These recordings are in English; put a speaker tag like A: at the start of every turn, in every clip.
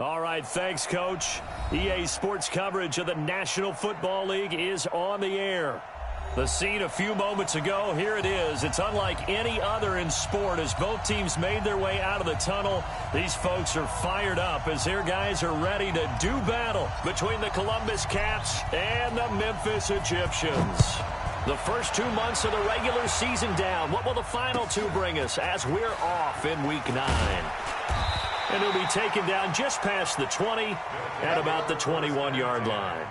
A: All right, thanks, Coach. EA Sports coverage of the National Football League is on the air. The scene a few moments ago, here it is. It's unlike any other in sport as both teams made their way out of the tunnel. These folks are fired up as their guys are ready to do battle between the Columbus Cats and the Memphis Egyptians. The first 2 months of the regular season down. What will the final two bring us as we're off in Week 9? And he'll be taken down just past the 20 at about the 21-yard line.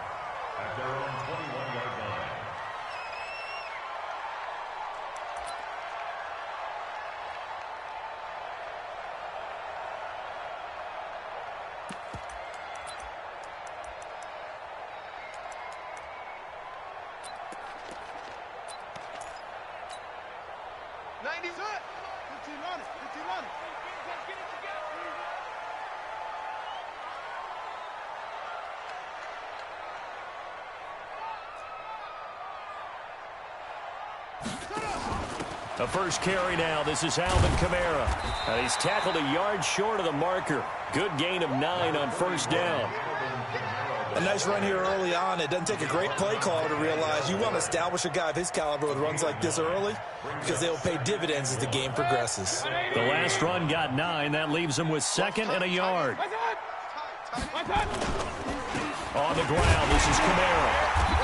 A: The first carry now. This is Alvin Kamara. He's tackled a yard short of the marker. Good gain of 9 on first down.
B: A nice run here early on. It doesn't take a great play caller to realize you want to establish a guy of his caliber with runs like this early because they'll pay dividends as the game progresses.
A: The last run got 9. That leaves him with 2nd and a yard. On the ground, this is Kamara.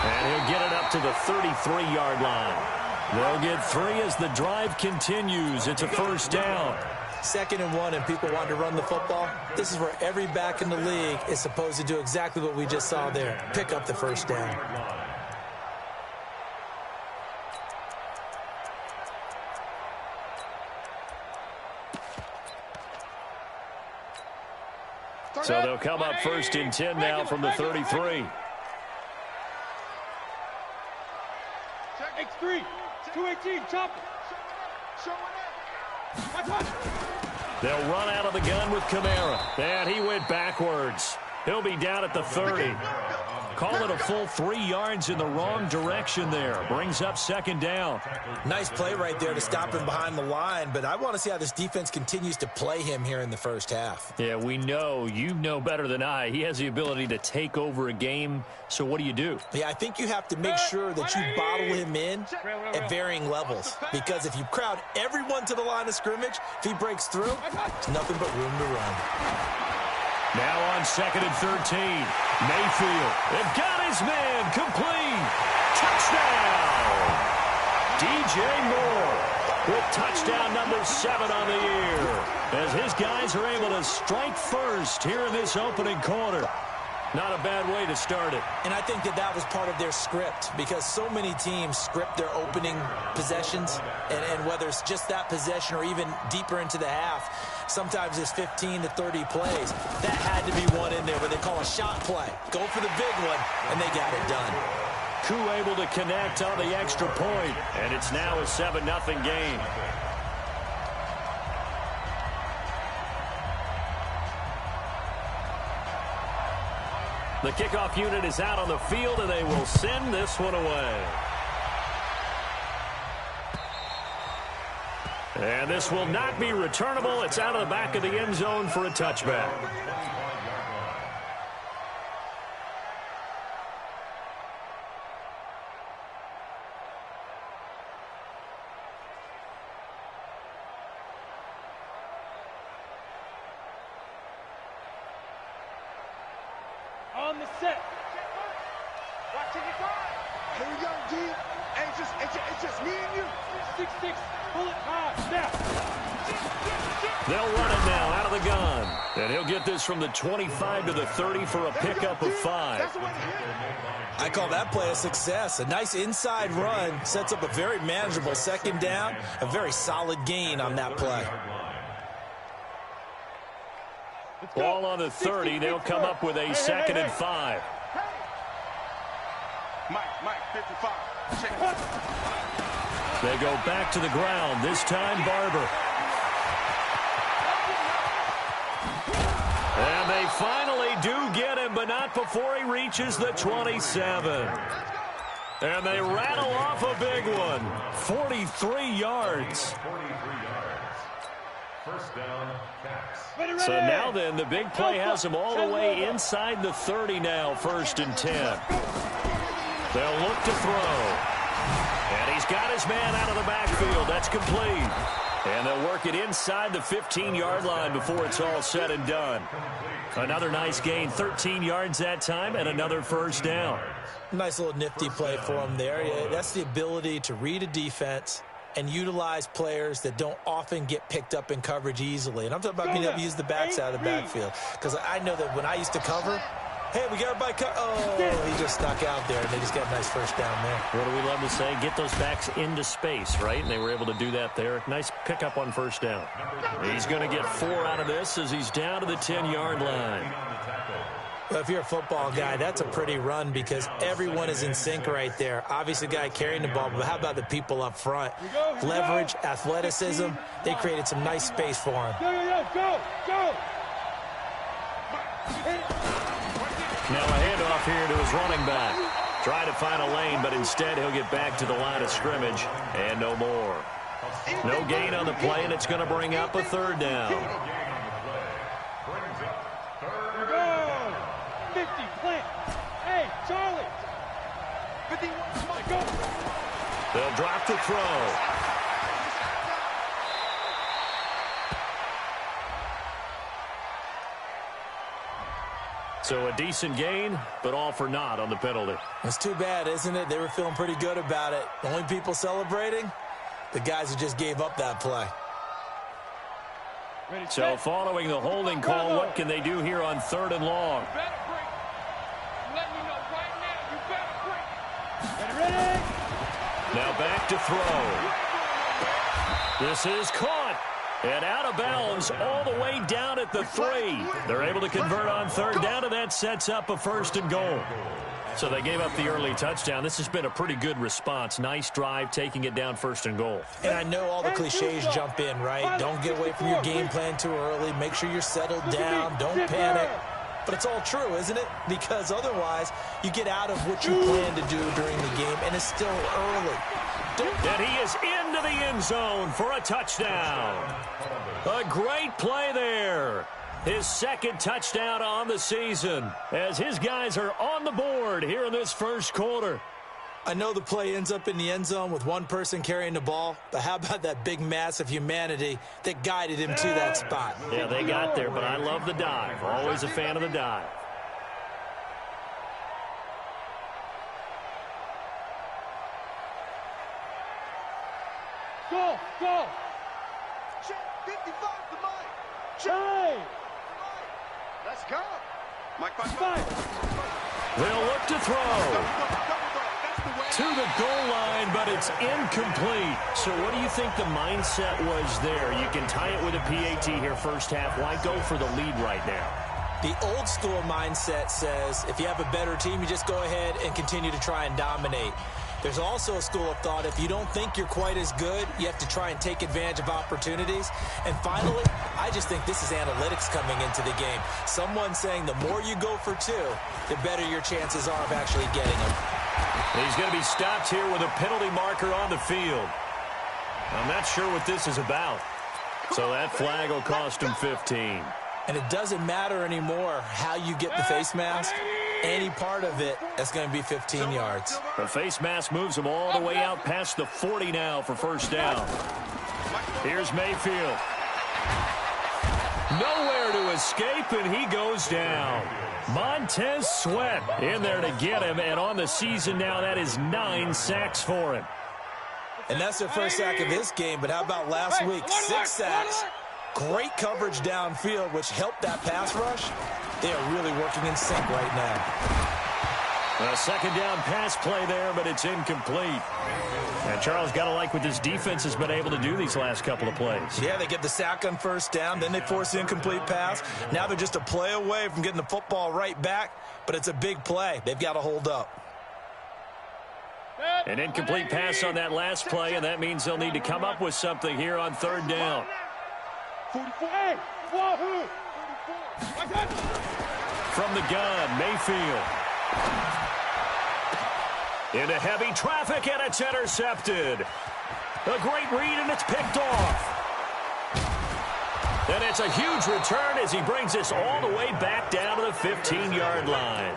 A: And he'll get it up to the 33-yard line. They'll get 3 as the drive continues. It's a first down.
B: 2nd and 1 and people want to run the football. This is where every back in the league is supposed to do exactly what we just saw there. Pick up the first down.
A: So they'll come up 1st and 10 now from the 33.
C: X3, 218, chop.
A: They'll run out of the gun with Kamara. And he went backwards. He'll be down at the 30. Call it a full 3 yards in the wrong direction there. Brings up 2nd down.
B: Nice play right there to stop him behind the line, but I want to see how this defense continues to play him here in the first half.
A: Yeah, we know. You know better than I. He has the ability to take over a game. So what do?
B: Yeah, I think you have to make sure that you bottle him in at varying levels. Because if you crowd everyone to the line of scrimmage, if he breaks through, it's nothing but room to run.
A: Now on 2nd and 13. Mayfield. They've got his man complete. Touchdown. DJ Moore with touchdown number 7 on the year. As his guys are able to strike first here in this opening quarter. Not a bad way to start it.
B: And I think that was part of their script because so many teams script their opening possessions. And whether it's just that possession or even deeper into the half, sometimes it's 15 to 30 plays. That had to be one in there where they call a shot play. Go for the big one, and they got it done.
A: Koo able to connect on the extra point, and it's now a 7-0 game. The kickoff unit is out on the field, and they will send this one away. And this will not be returnable. It's out of the back of the end zone for a touchback.
C: On the set. Watching it go. Here we go, G. Hey, it's just me and you. 6-6. Pull it hard. Snap.
A: They'll run it now out of the gun. And he'll get this from the 25 to the 30 for a pickup of 5.
B: I call that play a success. A nice inside run sets up a very manageable 2nd down. A very solid gain on that play.
A: Ball on the 30. They'll come up with a 2nd and 5.
C: Mike, 55.
A: They go back to the ground. This time, Barber. And they finally do get him, but not before he reaches the 27. And they rattle off a big one. 43 yards.
D: First down, Caps.
A: So now then, the big play has them all the way inside the 30 now, 1st and 10. They'll look to throw. And he's got his man out of the backfield. That's complete. And they'll work it inside the 15-yard line before it's all said and done. Another nice gain, 13 yards that time, and another first down.
B: Nice little nifty play for him there. Yeah, that's the ability to read a defense and utilize players that don't often get picked up in coverage easily. And I'm talking about being able to use the backside of the backfield. Because I know that when I used to cover, hey, we got everybody covered. Oh, he just stuck out there, and they just got a nice first down there.
A: What do we love to say? Get those backs into space, right? And they were able to do that there. Nice pickup on first down. He's going to get 4 out of this as he's down to the 10-yard line.
B: Well, if you're a football guy, that's a pretty run because everyone is in sync right there. Obviously, the guy carrying the ball, but how about the people up front? Leverage, athleticism, they created some nice space for him.
C: Go!
A: Now a handoff here to his running back. Try to find a lane, but instead he'll get back to the line of scrimmage and no more. No gain on the play, and it's going to bring up a 3rd down.
C: 50, plant. Hey, Charlie. 51, go.
A: They'll drop the throw. So a decent gain, but all for naught on the penalty.
B: It's too bad, isn't it? They were feeling pretty good about it. The only people celebrating, the guys who just gave up that play.
A: So following the holding call, what can they do here on 3rd and long? Now back to throw. This is caught. And out of bounds all the way down at the 3. They're able to convert on 3rd down, and that sets up a 1st and goal. So they gave up the early touchdown. This has been a pretty good response. Nice drive, taking it down 1st and goal.
B: And I know all the cliches jump in, right? Don't get away from your game plan too early. Make sure you're settled down. Don't panic. But it's all true, isn't it? Because otherwise, you get out of what you plan to do during the game, and it's still early.
A: And he is into the end zone for a touchdown. A great play there. His 2nd touchdown on the season as his guys are on the board here in this 1st quarter.
B: I know the play ends up in the end zone with one person carrying the ball, but how about that big mass of humanity that guided him to that spot?
A: Yeah, they got there, but I love the dive. Always a fan of the dive.
C: Go!
E: 55 to Mike.
C: Hey!
E: Let's go. Mike.
A: They'll look to throw to the goal line, but it's incomplete. So what do you think the mindset was there? You can tie it with a PAT here 1st half. Why go for the lead right now?
B: The old school mindset says if you have a better team, you just go ahead and continue to try and dominate. There's also a school of thought, if you don't think you're quite as good, you have to try and take advantage of opportunities. And finally, I just think this is analytics coming into the game. Someone saying the more you go for 2, the better your chances are of actually getting them.
A: He's going to be stopped here with a penalty marker on the field. I'm not sure what this is about. So that flag will cost him 15.
B: And it doesn't matter anymore how you get the face mask. Any part of it, that's going to be 15 yards.
A: The face mask moves him all the way out past the 40 now for 1st down. Here's Mayfield. Nowhere to escape, and he goes down. Montez Sweat in there to get him, and on the season now, that is 9 sacks for him.
B: And that's their first sack of this game, but how about last week? 6 sacks. Great coverage downfield, which helped that pass rush. They are really working in sync right now.
A: A 2nd down pass play there, but it's incomplete. And Charles, got to like what this defense has been able to do these last couple of plays.
B: Yeah, they get the sack on 1st down, then they force the incomplete pass. Now they're just a play away from getting the football right back, but it's a big play. They've got to hold up.
A: An incomplete pass on that last play, and that means they'll need to come up with something here on 3rd down.
C: 44. Hey, wahoo!
A: From the gun, Mayfield. Into heavy traffic, and it's intercepted. A great read, and it's picked off. And it's a huge return as he brings us all the way back down to the 15-yard line.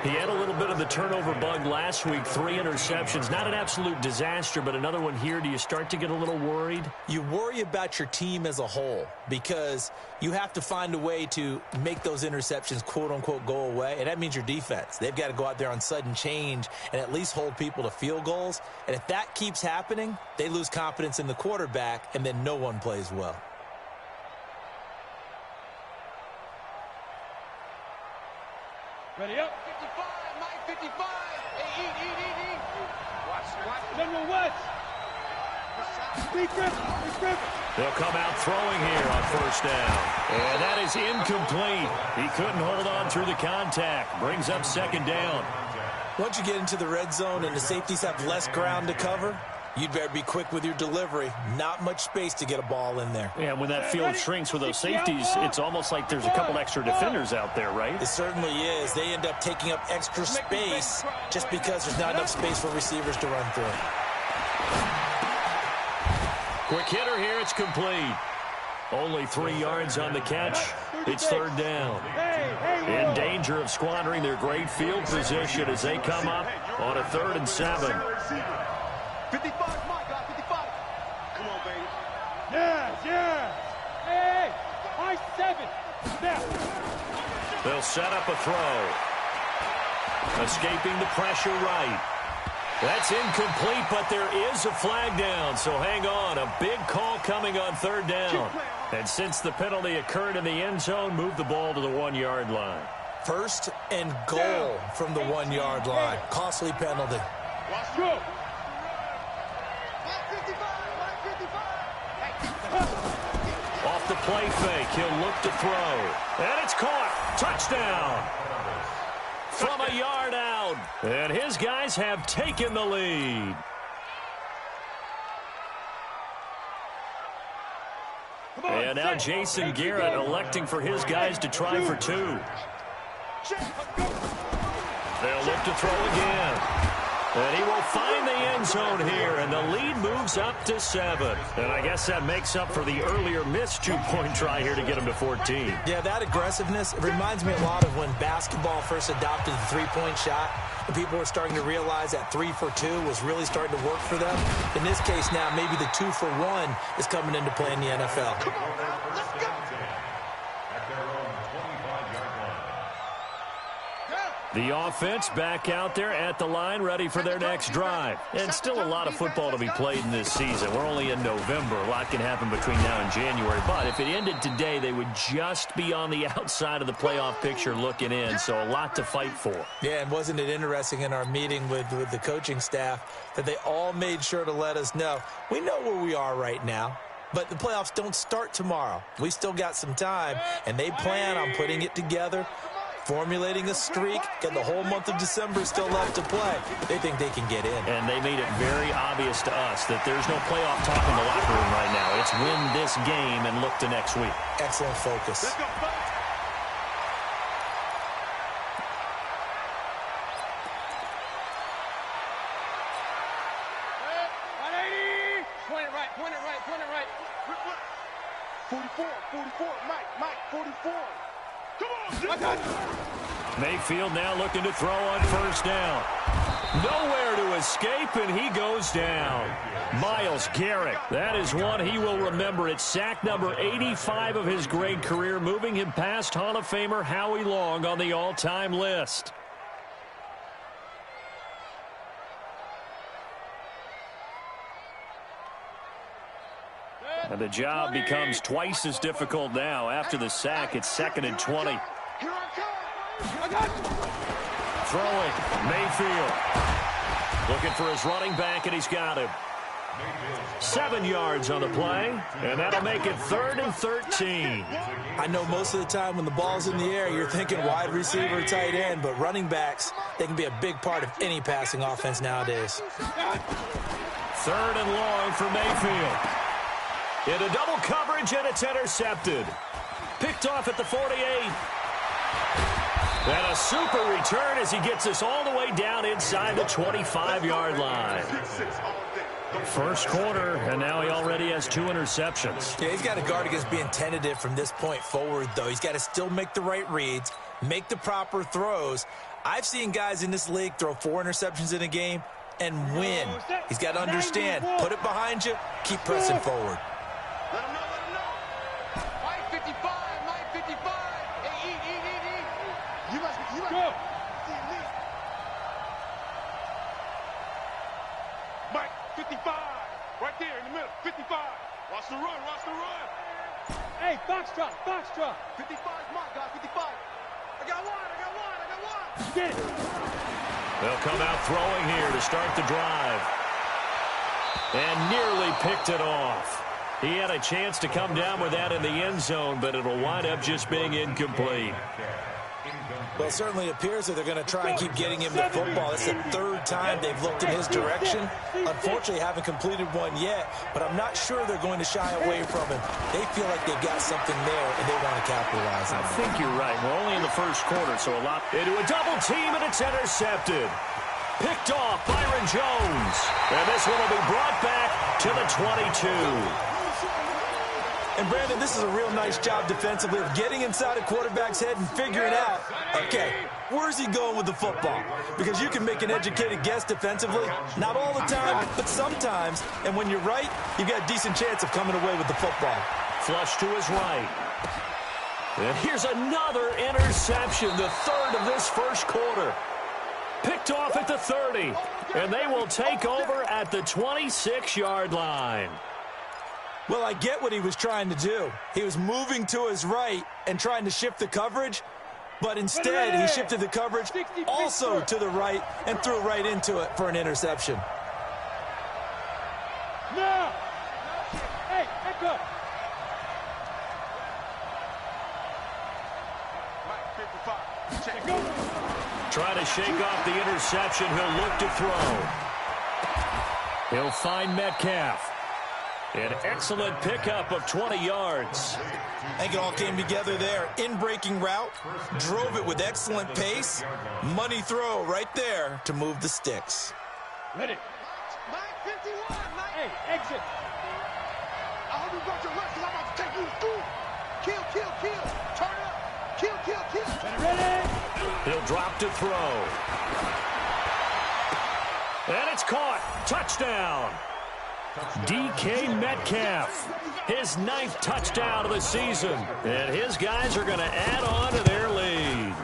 A: He had a little bit of the turnover bug last week, 3 interceptions. Not an absolute disaster, but another one here. Do you start to get a little worried?
B: You worry about your team as a whole because you have to find a way to make those interceptions, quote-unquote, go away, and that means your defense. They've got to go out there on sudden change and at least hold people to field goals. And if that keeps happening, they lose confidence in the quarterback, and then no one plays well.
C: Ready up.
E: 55, Mike, 55. Hey, eat. Watch.
C: General West. Speed Griffin.
A: They'll come out throwing here on first down. And that is incomplete. He couldn't hold on through the contact. Brings up second down.
B: Once you get into the red zone and the safeties have less ground to cover, you'd better be quick with your delivery. Not much space to get a ball in there.
A: Yeah, when that field shrinks with those safeties, it's almost like there's a couple extra defenders out there, right?
B: It certainly is. They end up taking up extra space just because there's not enough space for receivers to run through.
A: Quick hitter here, it's complete. Only 3 yards on the catch. It's third down. In danger of squandering their great field position as they come up on a 3rd and 7.
E: 55, Mike, 55. Come on, baby.
C: Yeah. Hey, high 7. Now.
A: They'll set up a throw. Escaping the pressure right. That's incomplete, but there is a flag down, so hang on. A big call coming on 3rd down. And since the penalty occurred in the end zone, move the ball to the 1-yard line.
B: 1st and goal from the 1-yard line. Costly penalty.
C: Let's go.
A: Off the play fake, he'll look to throw. And it's caught. Touchdown. From a yard out. And his guys have taken the lead. And now Jason Garrett electing for his guys to try for 2. They'll look to throw again. And he will find the end zone here, and the lead moves up to 7. And I guess that makes up for the earlier missed 2-point try here to get him to 14.
B: Yeah, that aggressiveness, it reminds me a lot of when basketball first adopted the three-point shot, and people were starting to realize that 3 for 2 was really starting to work for them. In this case now, maybe the 2 for 1 is coming into play in the NFL.
E: Come on now, let's go.
A: The offense back out there at the line, ready for their next drive. And still a lot of football to be played in this season. We're only in November. A lot can happen between now and January. But if it ended today, they would just be on the outside of the playoff picture looking in. So a lot to fight for.
B: Yeah, and wasn't it interesting in our meeting with the coaching staff that they all made sure to let us know, we know where we are right now. But the playoffs don't start tomorrow. We still got some time, and they plan on putting it together, formulating a streak, got the whole month of December still left to play. They think they can get in.
A: And they made it very obvious to us that there's no playoff talk in the locker room right now. It's win this game and look to next week.
B: Excellent focus.
E: Let's go, folks.
C: Point it right.
E: 44, Mike, 44. Come on,
C: I got
A: Mayfield now looking to throw on first down. Nowhere to escape, and he goes down. Myles Garrett, that is one he will remember. It's sack number 85 of his great career, moving him past Hall of Famer Howie Long on the all-time list. And the job becomes twice as difficult now. After the sack, it's 2nd and 20.
E: Here I come.
C: I got
A: Throwing, Mayfield. Looking for his running back, and he's got him. 7 yards on the play, and that'll make it 3rd and 13.
B: I know most of the time when the ball's in the air, you're thinking wide receiver, tight end, but running backs, they can be a big part of any passing offense nowadays.
A: 3rd and long for Mayfield. Into double coverage, and it's intercepted. Picked off at the 48. And a super return as he gets us all the way down inside the 25-yard line. First quarter, and now he already has 2 interceptions.
B: Yeah, he's got to guard against being tentative from this point forward, though. He's got to still make the right reads, make the proper throws. I've seen guys in this league throw 4 interceptions in a game and win. He's got to understand, put it behind you, keep pressing forward.
E: Let him know, let him know. Mike 55, Mike 55. Hey, eat. You must
C: Go.
E: Mike 55, right there in the middle, 55. Watch the run, watch the run.
C: Hey, box drop.
E: 55 is my guy, 55. I got one.
C: Get it.
A: They'll come out throwing here to start the drive. And nearly picked it off. He had a chance to come down with that in the end zone, but it'll wind up just being incomplete.
B: Well, it certainly appears that they're going to try and keep getting him the football. It's the 3rd time they've looked in his direction. Unfortunately, haven't completed one yet, but I'm not sure they're going to shy away from him. They feel like they've got something there, and they want to capitalize on it.
A: I think you're right. We're only in the first quarter, so a lot into a double team, and it's intercepted. Picked off Byron Jones. And this one will be brought back to the 22.
B: And, Brandon, this is a real nice job defensively of getting inside a quarterback's head and figuring out, okay, where's he going with the football? Because you can make an educated guess defensively. Not all the time, but sometimes. And when you're right, you've got a decent chance of coming away with the football.
A: Flush to his right. And here's another interception, the 3rd of this first quarter. Picked off at the 30. And they will take over at the 26-yard line.
B: Well, I get what he was trying to do. He was moving to his right and trying to shift the coverage, but instead he shifted the coverage also to the right and threw right into it for an interception.
C: No. Hey, back up.
E: Mike 55, check.
C: Go.
A: Trying to shake off the interception. He'll look to throw. He'll find Metcalf. An excellent pickup of 20 yards.
B: I think it all came together there. In-breaking route, drove it with excellent pace. Money throw right there to move the sticks.
C: Ready.
E: Mike 51, Mike.
C: Hey, exit.
E: I hope you brought your lunch because I'm about to take you to school. Kill. Turn up. Kill.
C: Ready.
A: He'll drop to throw. And it's caught. Touchdown. DK Metcalf, his 9th touchdown of the season. And his guys are going to add on to their lead.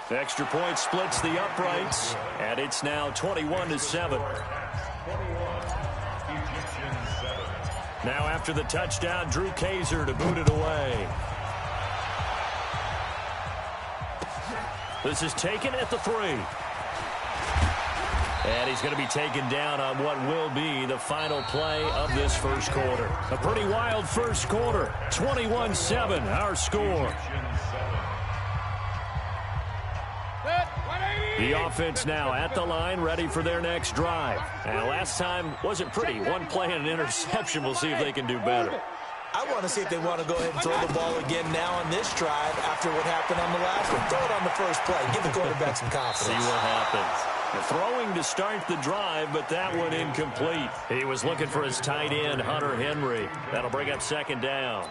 A: Extra point splits the uprights, and it's now 21-7. Now after the touchdown, Drew Kaiser to boot it away. This is taken at the 3. And he's going to be taken down on what will be the final play of this first quarter. A pretty wild first quarter. 21-7, our score. The offense now at the line, ready for their next drive. And last time wasn't pretty. One play and an interception. We'll see if they can do better.
B: I want to see if they want to go ahead and throw the ball again now on this drive after what happened on the last one. Throw it on the first play. Give the quarterback some confidence.
A: See what happens. Throwing to start the drive, but that one incomplete. He was looking for his tight end, Hunter Henry. That'll bring up 2nd down.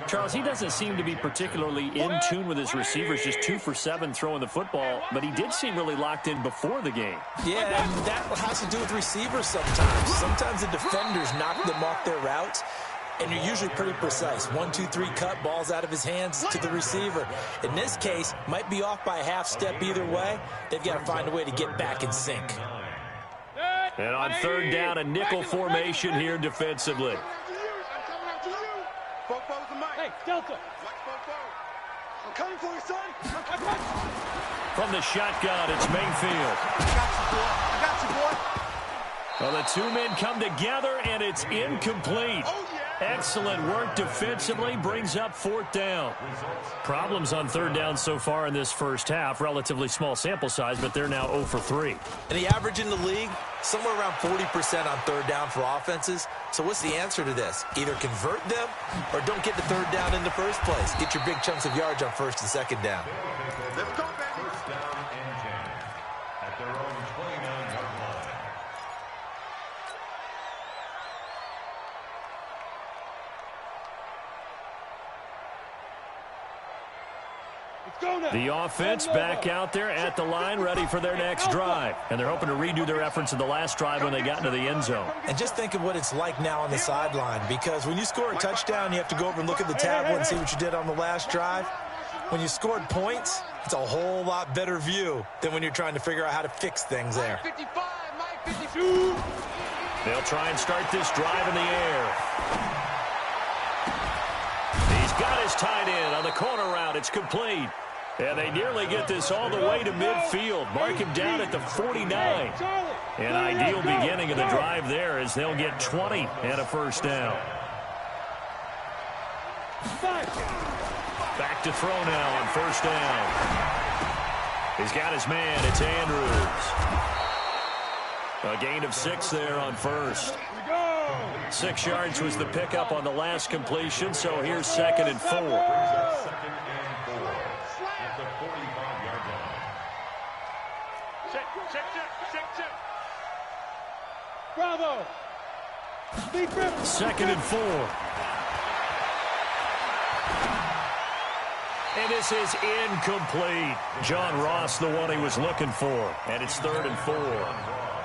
A: Charles, he doesn't seem to be particularly in tune with his receivers, just 2 for 7 throwing the football, but he did seem really locked in before the game.
B: Yeah, and that has to do with receivers sometimes. Sometimes the defenders knock them off their routes, and you're usually pretty precise. 1, 2, 3 cut, balls out of his hands to the receiver. In this case, might be off by a half step either way. They've got to find a way to get back in sync.
A: And on 3rd down, a nickel formation here defensively.
E: I'm coming after you. Fofo's the Mike.
C: Hey, Delta.
E: Mike Fofo. I'm coming for you, son.
A: From the shotgun, it's Mayfield.
E: I got you, boy.
A: Well, the 2 men come together, and it's incomplete.
E: Oh, yeah.
A: Excellent work defensively, brings up 4th down. Problems on 3rd down so far in this first half. Relatively small sample size, but they're now 0 for 3.
B: And the average in the league, somewhere around 40% on 3rd down for offenses. So what's the answer to this? Either convert them or don't get the 3rd down in the first place. Get your big chunks of yards on 1st and 2nd down.
E: Let's go, baby.
A: The offense back out there at the line, ready for their next drive. And they're hoping to redo their efforts in the last drive when they got into the end zone.
B: And just think of what it's like now on the sideline, because when you score a touchdown, you have to go over and look at the tablet and see what you did on the last drive. When you scored points, it's a whole lot better view than when you're trying to figure out how to fix things there.
A: They'll try and start this drive in the air. He's got his tight end on the corner route. It's complete. And they nearly get this all the way to midfield. Mark him down at the 49. An ideal beginning of the drive there as they'll get 20 and a first down. Back to throw now on first down. He's got his man. It's Andrews. A gain of 6 there on first. 6 yards was the pickup on the last completion, so here's 2nd and 4.
C: Bravo.
A: 2nd and 4. And this is incomplete. John Ross, the one he was looking for. And it's 3rd and 4.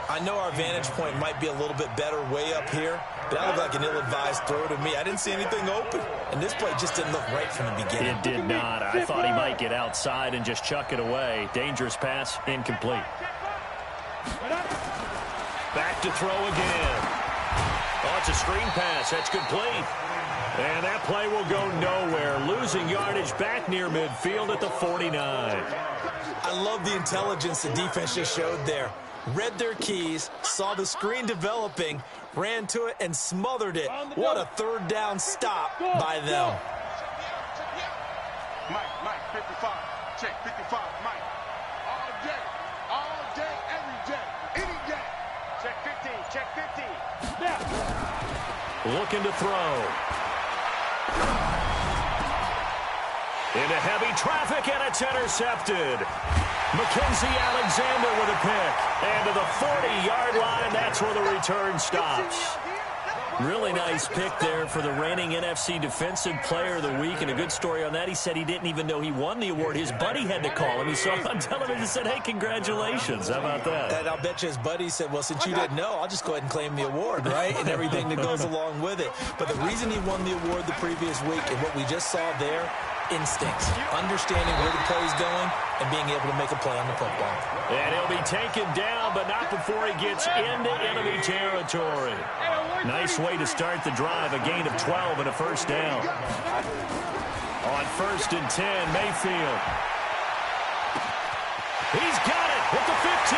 B: I know our vantage point might be a little bit better way up here, but that looked like an ill-advised throw to me. I didn't see anything open, and this play just didn't look right from the beginning.
A: It did not. I thought he might get outside and just chuck it away. Dangerous pass, incomplete. Back to throw again. Oh, it's a screen pass. That's complete. And that play will go nowhere. Losing yardage back near midfield at the 49.
B: I love the intelligence the defense just showed there. Read their keys, saw the screen developing, ran to it, and smothered it. What a third down stop by them.
E: Mike, 55. Check, 55, Mike. All day, every day, any day. Check 50.
C: Now.
A: Looking to throw. Into heavy traffic, and it's intercepted. Mackenzie Alexander with a pick. And to the 40-yard line, that's where the return stops. Really nice pick there for the reigning NFC Defensive Player of the Week. And a good story on that, he said he didn't even know he won the award. His buddy had to call him. He saw him on television and said, hey, congratulations. How about that?
B: And I'll bet you his buddy said, well, since you didn't know, I'll just go ahead and claim the award, right? And everything that goes along with it. But the reason he won the award the previous week and what we just saw there, instincts, understanding where the play is going and being able to make a play on the football.
A: And he'll be taken down, but not before he gets into enemy territory. Nice way to start the drive, a gain of 12 and a first down. On 1st and 10, Mayfield. He's got it at the 15.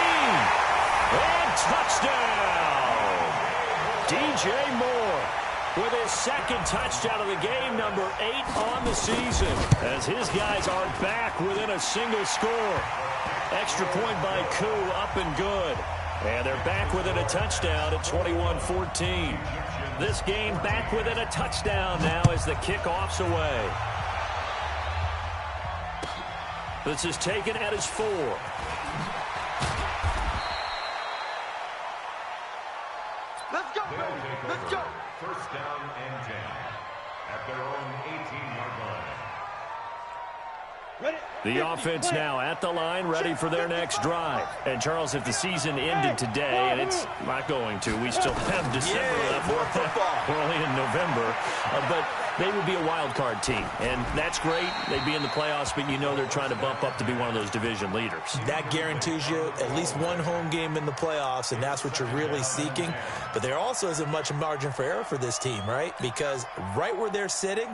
A: And touchdown. DJ Moore with his 2nd touchdown of the game, number 8 on the season, as his guys are back within a single score. Extra point by Koo, up and good. And they're back within a touchdown at 21-14. This game back within a touchdown now as the kickoff's away. This is taken at his 4.
E: Let's go.
D: First down and 10 at their own 18-yard line.
A: The offense now at the line, ready for their next drive. And, Charles, if the season ended today, and it's not going to, we still have December left.
B: More football.
A: We're only in November. But they would be a wild card team. And that's great. They'd be in the playoffs, but you know they're trying to bump up to be one of those division leaders.
B: That guarantees you at least one home game in the playoffs, and that's what you're really seeking. But there also isn't much margin for error for this team, right? Because right where they're sitting,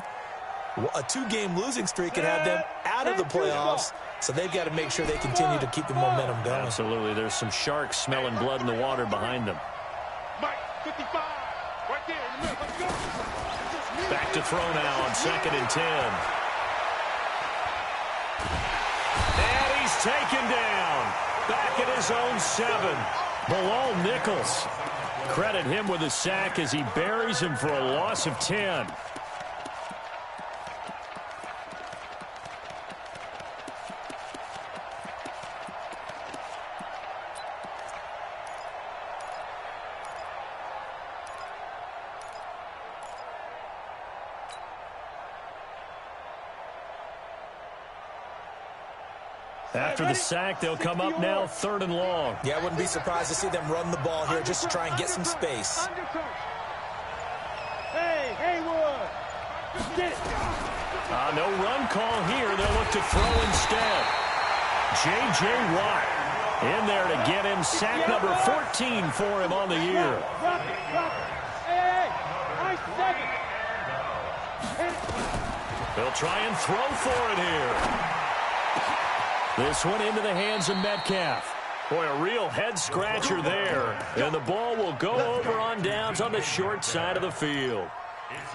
B: a 2-game losing streak can have them out of the playoffs, so they've got to make sure they continue to keep the momentum going.
A: Absolutely. There's some sharks smelling blood in the water behind them.
E: Mike, 55. Right there in the middle. Let's go.
A: Back to throw now on 2nd and 10. And he's taken down. Back at his own 7. Bilal Nichols. Credit him with a sack as he buries him for a loss of 10. After the sack, they'll come up now 3rd and long.
B: Yeah, I wouldn't be surprised to see them run the ball here just to try and get some space.
C: Hey, Haywood. Get it.
A: No run call here. They'll look to throw instead. J.J. Watt in there to get him sack number 14 for him on the year.
C: Drop it. Hey, nice second.
A: They'll try and throw for it here. This one into the hands of Metcalf. Boy, a real head-scratcher there. And the ball will go over on downs on the short side of the field.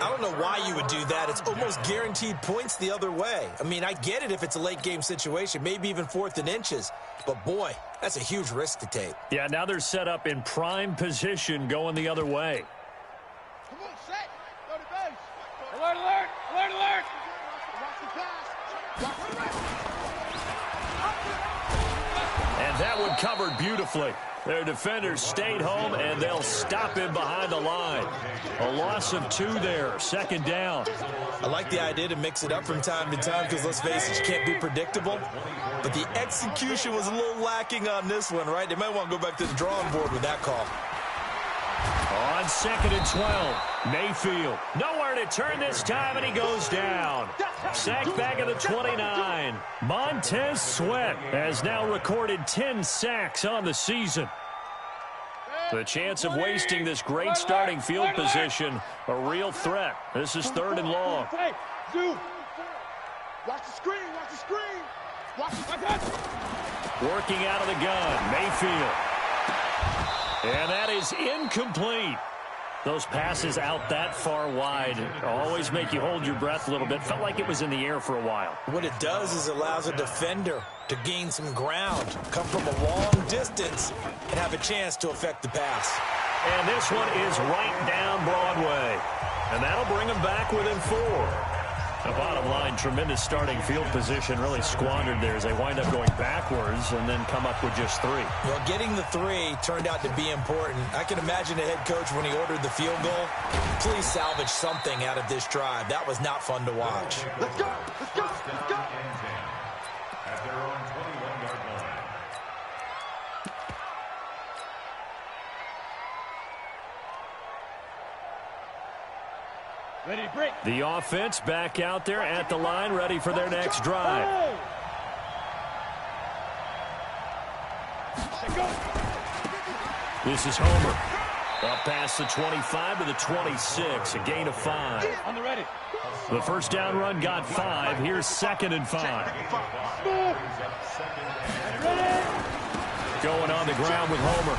B: I don't know why you would do that. It's almost guaranteed points the other way. I mean, I get it if it's a late-game situation, maybe even 4th and inches. But, boy, that's a huge risk to take.
A: Yeah, now they're set up in prime position going the other way.
E: Come on, set. Go to base.
C: Alert, alert, alert, alert.
E: Watch the pass. Watch the pass.
A: And that one covered beautifully. Their defenders stayed home, and they'll stop him behind the line. A loss of 2 there, 2nd down.
B: I like the idea to mix it up from time to time because, let's face it, you can't be predictable. But the execution was a little lacking on this one, right? They might want to go back to the drawing board with that call.
A: On 2nd and 12, Mayfield. Nowhere to turn this time, and he goes down. Sacked back at the 29. Montez Sweat has now recorded 10 sacks on the season. The chance of wasting this great starting field position, a real threat. This is 3rd and long.
C: Hey, Zoo.
E: Watch the screen. Watch the screen. Watch the
A: Working out of the gun, Mayfield. And that is incomplete. Those passes out that far wide always make you hold your breath a little bit. Felt like it was in the air for a while.
B: What it does is it allows a defender to gain some ground, come from a long distance, and have a chance to affect the pass.
A: And this one is right down Broadway. And that'll bring them back within 4. The bottom line, tremendous starting field position, really squandered there as they wind up going backwards and then come up with just 3.
B: Well, getting the 3 turned out to be important. I can imagine the head coach when he ordered the field goal. Please salvage something out of this drive. That was not fun to watch.
E: Let's go. Let's go. Let's go.
D: At their own 21-yard line.
C: Ready to break.
A: The offense back out there at the line, ready for their next drive. This is Homer. Up past the 25 to the 26, a gain of 5.
C: On the ready.
A: The first down run got 5. Here's 2nd and 5.
C: Ready.
A: Going on the ground with Homer.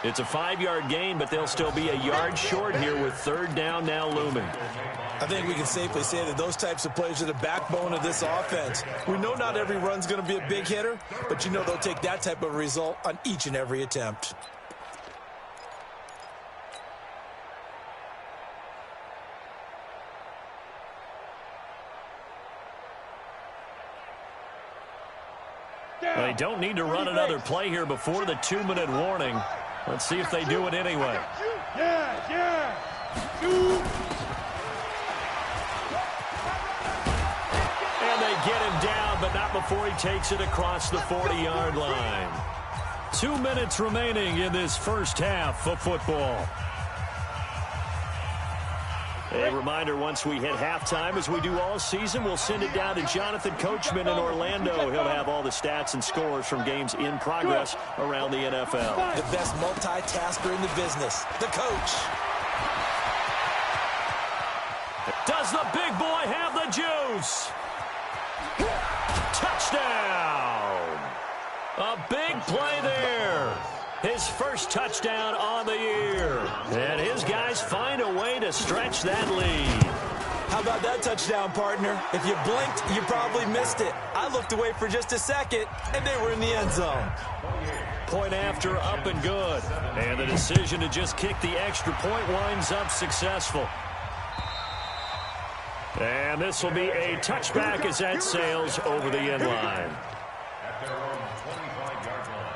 A: It's a 5-yard gain, but they'll still be a yard short here with 3rd down now looming.
B: I think we can safely say that those types of plays are the backbone of this offense. We know not every run's going to be a big hitter, but you know they'll take that type of result on each and every attempt.
A: They don't need to run another play here before the 2-minute warning. Let's see if they do it anyway.
C: Yeah. Two.
A: And they get him down, but not before he takes it across the 40-yard line. 2 minutes remaining in this first half of football. A reminder, once we hit halftime, as we do all season, we'll send it down to Jonathan Coachman in Orlando. He'll have all the stats and scores from games in progress around the NFL.
B: The best multitasker in the business, the coach.
A: Does the big boy have the juice? Touchdown! A big play there. His first touchdown on the year. And his guys find a way to stretch that lead.
B: How about that touchdown, partner? If you blinked, you probably missed it. I looked away for just a second, and they were in the end zone.
A: Point after, up and good. And the decision to just kick the extra point winds up successful. And this will be a touchback as that sails over the end line.
D: At their own 25-yard line.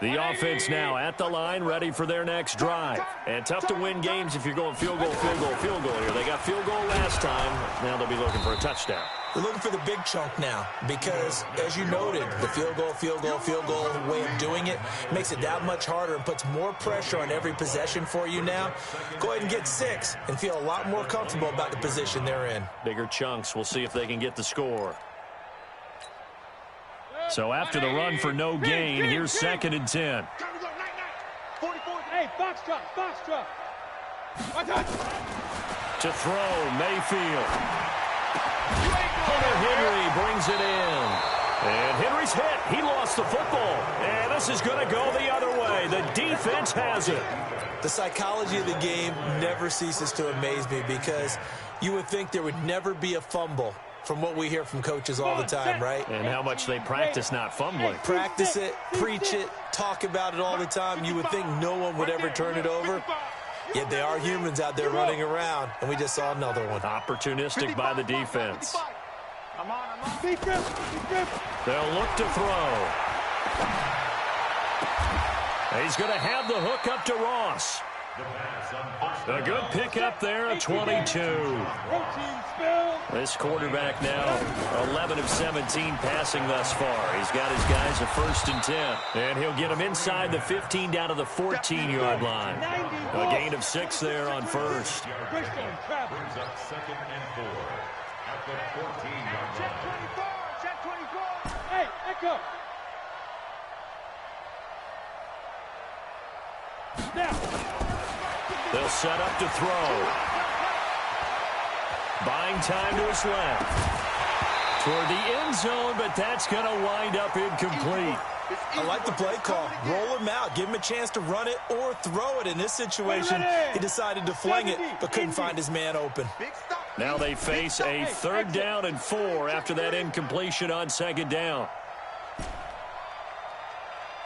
A: The offense now at the line, ready for their next drive. And tough to win games if you're going field goal, field goal, field goal here. They got field goal last time. Now they'll be looking for a touchdown.
B: They're looking for the big chunk now because, as you noted, the field goal, field goal, field goal way of doing it makes it that much harder and puts more pressure on every possession for you now. Go ahead and get 6 and feel a lot more comfortable about the position they're in.
A: Bigger chunks. We'll see if they can get the score. So after the run for no gain, here's 2nd and 10.
C: Hey, box drop.
A: To throw, Mayfield. Hunter Henry brings it in. And Henry's hit. He lost the football. And this is going to go the other way. The defense has it.
B: The psychology of the game never ceases to amaze me because you would think there would never be a fumble from what we hear from coaches all the time, right?
A: And how much they practice not fumbling.
B: Practice it, preach it, talk about it all the time. You would think no one would ever turn it over. Yet they are humans out there running around, and we just saw another one.
A: Opportunistic by the defense.
C: Defense.
A: They'll look to throw. He's going to have the hook up to Ross. A good pickup there at 22. This quarterback now 11 of 17 passing thus far. He's got his guys a 1st and 10. And he'll get them inside the 15 down to the 14-yard line. A gain of 6 there on 1st.
D: Brings up 2nd and 4 at the 14-yard line.
C: Check 24. Hey, Echo.
A: They'll set up to throw. Buying time to his left. Toward the end zone, but that's going to wind up incomplete.
B: I like the play call. Roll him out. Give him a chance to run it or throw it. In this situation, he decided to fling it, but couldn't find his man open.
A: Now they face a 3rd down and 4 after that incompletion on 2nd down.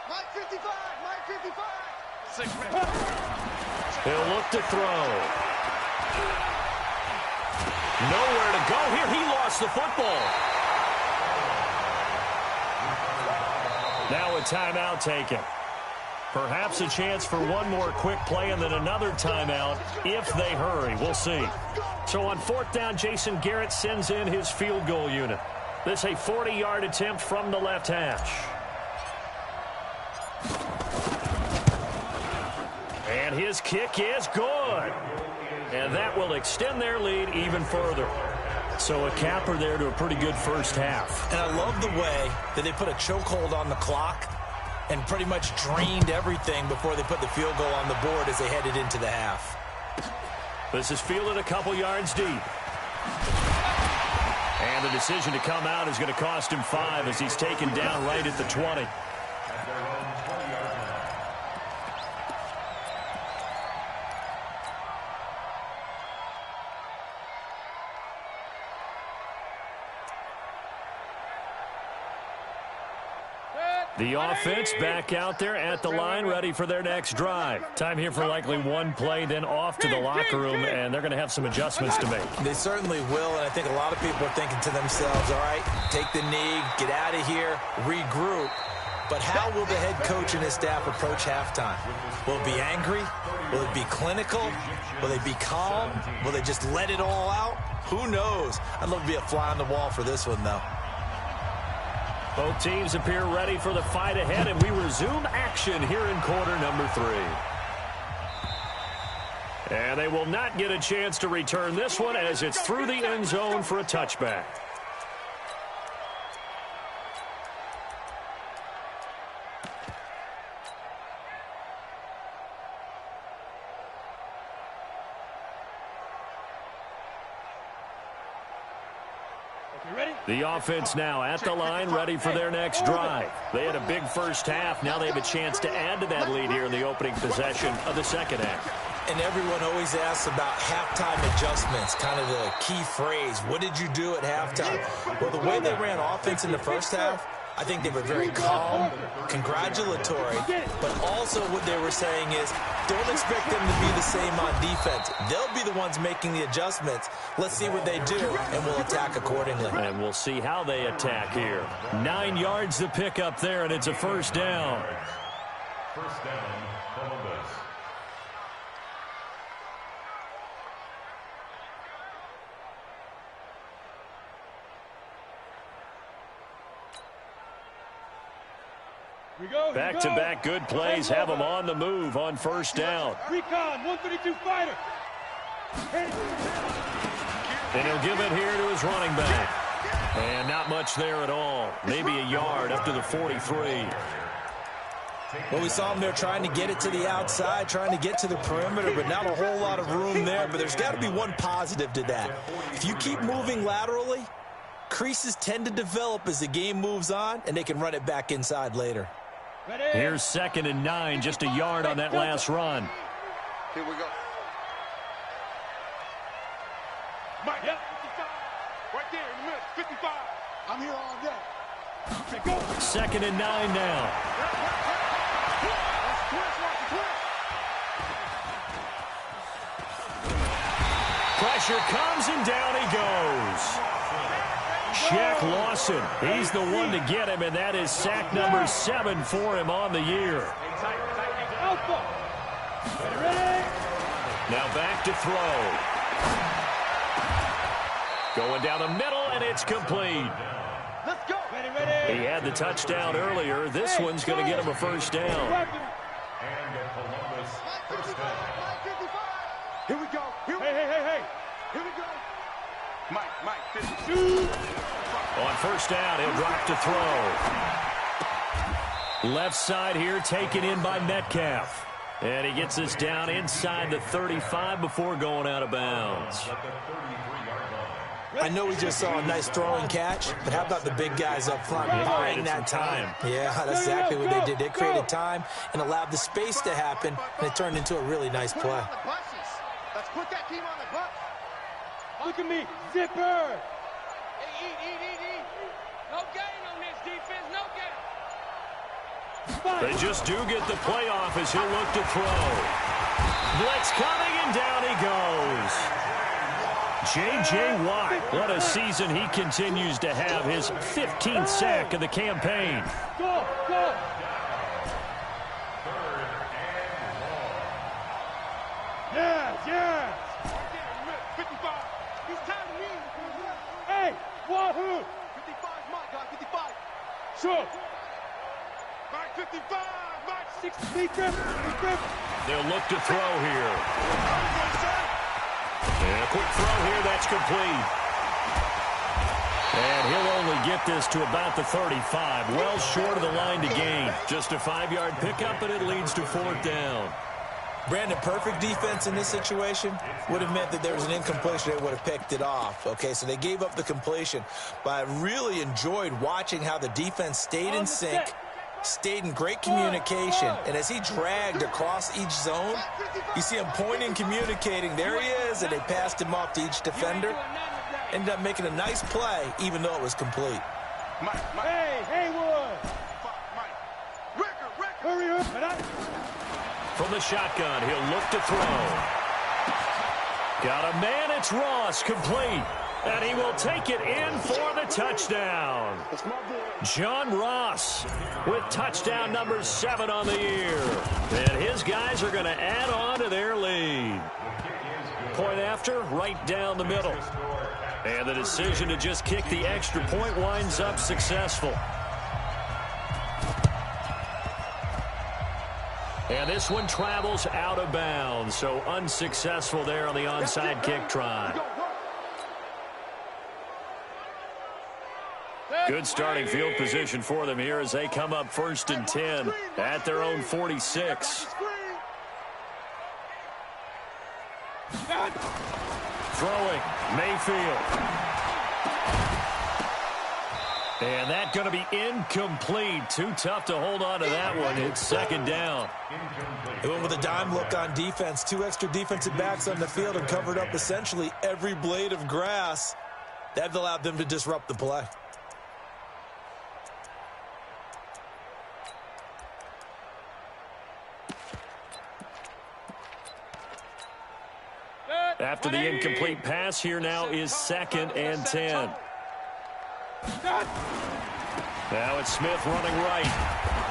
C: Mike 55. Mike 55.
A: He'll look to throw. Nowhere to go here. He lost the football. Now a timeout taken. Perhaps a chance for one more quick play and then another timeout if they hurry. We'll see. So on 4th down, Jason Garrett sends in his field goal unit. This a 40-yard attempt from the left hash. And his kick is good. And that will extend their lead even further. So a capper there to a pretty good first half.
B: And I love the way that they put a chokehold on the clock and pretty much drained everything before they put the field goal on the board as they headed into the half.
A: This is fielded a couple yards deep. And the decision to come out is going to cost him 5 as he's taken down right at the 20. The offense back out there at the line, ready for their next drive. Time here for likely one play, then off to the locker room, and they're going to have some adjustments to make.
B: They certainly will, and I think a lot of people are thinking to themselves, all right, take the knee, get out of here, regroup. But how will the head coach and his staff approach halftime? Will it be angry? Will it be clinical? Will they be calm? Will they just let it all out? Who knows? I'd love to be a fly on the wall for this one, though.
A: Both teams appear ready for the fight ahead, and we resume action here in quarter number 3. And they will not get a chance to return this one as it's through the end zone for a touchback. The offense now at the line, ready for their next drive. They had a big first half. Now they have a chance to add to that lead here in the opening possession of the second half.
B: And everyone always asks about halftime adjustments, kind of the key phrase. What did you do at halftime? Well, the way they ran offense in the first half, I think they were very calm, congratulatory, but also what they were saying is don't expect them to be the same on defense. They'll be the ones making the adjustments. Let's see what they do, and we'll attack accordingly.
A: And we'll see how they attack here. 9 yards to pick up there, and it's a first down.
D: First down, Columbus.
A: Back-to-back good plays have them on the move on first down.
C: Recon, 132 fighter.
A: And he'll give it here to his running back. And not much there at all. Maybe a yard up to the 43.
B: Well, we saw him there trying to get it to the outside, trying to get to the perimeter, but not a whole lot of room there. But there's got to be one positive to that. If you keep moving laterally, creases tend to develop as the game moves on, and they can run it back inside later.
A: Here's 2nd and 9, just a yard on that last run.
E: Here we go. Mike, 55. Right there in the middle, 55. I'm here all day. Go.
A: 2nd and 9 now. Pressure comes and down he goes. Shaq Lawson, he's the one to get him, and that is sack number 7 for him on the year. Now back to throw. Going down the middle, and it's complete.
C: Let's go. Ready.
A: He had the touchdown earlier. This one's going to get him a first down.
D: And Columbus, first down.
E: Here we go.
C: Hey.
E: Here we go. Mike, 52.
A: On first down, he'll drop to throw. Left side here taken in by Metcalf. And he gets us down inside the 35 before going out of bounds.
B: I know we just saw a nice throwing catch, but how about the big guys up front buying that time? Yeah, that's exactly what they did. They created time and allowed the space to happen, and it turned into a really nice play.
E: Let's put that team on the bus.
C: Look at me, zipper.
F: Hey, no gain on this defense, no gain.
A: They just do get the playoff as he'll look to throw. Blitz coming, and down he goes. J.J. Watt, what a season he continues to have. His 15th sack of the campaign.
C: Go. Yes.
E: 55. He's time to leave.
C: Hey, wahoo.
E: 55, my God, 55.
C: Sure.
E: Mike, 55. Mike,
C: 6 meters.
A: They'll look to throw here. And a quick throw here, that's complete. And he'll only get this to about the 35, well short of the line to gain. Just a 5-yard pickup, and it leads to 4th down.
B: Brandon, perfect defense in this situation would have meant that there was an incompletion. They would have picked it off. Okay, so they gave up the completion. But I really enjoyed watching how the defense stayed in sync, stayed in great communication. And as he dragged across each zone, you see him pointing, communicating. There he is, and they passed him off to each defender. Ended up making a nice play, even though it was complete.
C: Hey, Haywood. Hurry up.
A: From the shotgun, he'll look to throw. Got a man, it's Ross, complete. And he will take it in for the touchdown. John Ross with touchdown number 7 on the year. And his guys are going to add on to their lead. Point after, right down the middle. And the decision to just kick the extra point winds up successful. And this one travels out of bounds, so unsuccessful there on the onside kick try. Good starting field position for them here as they come up 1st and 10 at their own 46. Throwing, Mayfield. And that's going to be incomplete. Too tough to hold on to that one. It's 2nd down.
B: They went with a dime look on defense. 2 extra defensive backs on the field and covered up essentially every blade of grass. That allowed them to disrupt the play.
A: After the incomplete pass, here now is 2nd and 10. Now it's Smith running right.